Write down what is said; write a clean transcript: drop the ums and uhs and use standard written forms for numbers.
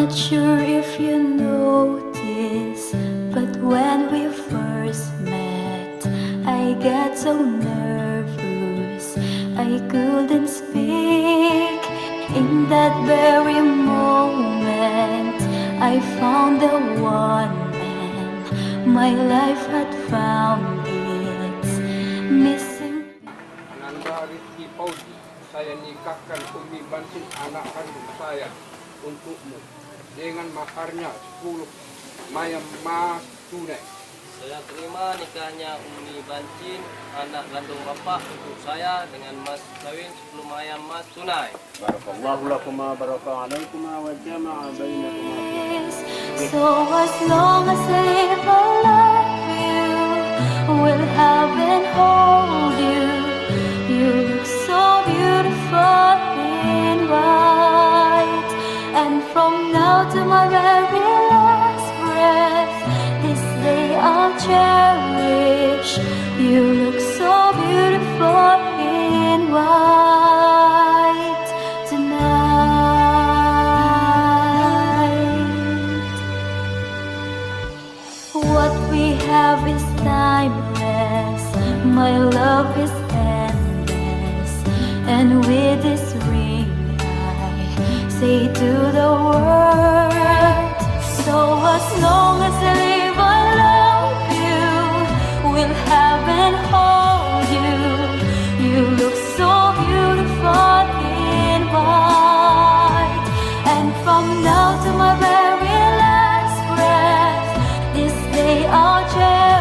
not sure if you noticed, but when we first met, I got so nervous I couldn't speak. In that very moment, I found the one, and my life had found its missing. Ananda Rizky saya nikahkan Umi Bansin anak kandung saya untukmu dengan maharnya 10 mayam emas tunai. Saya terima nikahnya Umi Bansin anak kandung bapak untuk saya dengan mas kawin 10 mayam emas tunai. Barakallahu lakuma baraka alaikuma wa jama'a bainakuma. So as long as I live, I love you, will have and hold you. You look so beautiful in white, and from now to my very last breath, this day I'll cherish. You look so beautiful in white tonight. What we have is timeless, my love is endless, and with this ring I say to the world, so as long as I live I love you, will have and hold you. You look so beautiful in white, and from now to my very last breath, this day I'll cherish.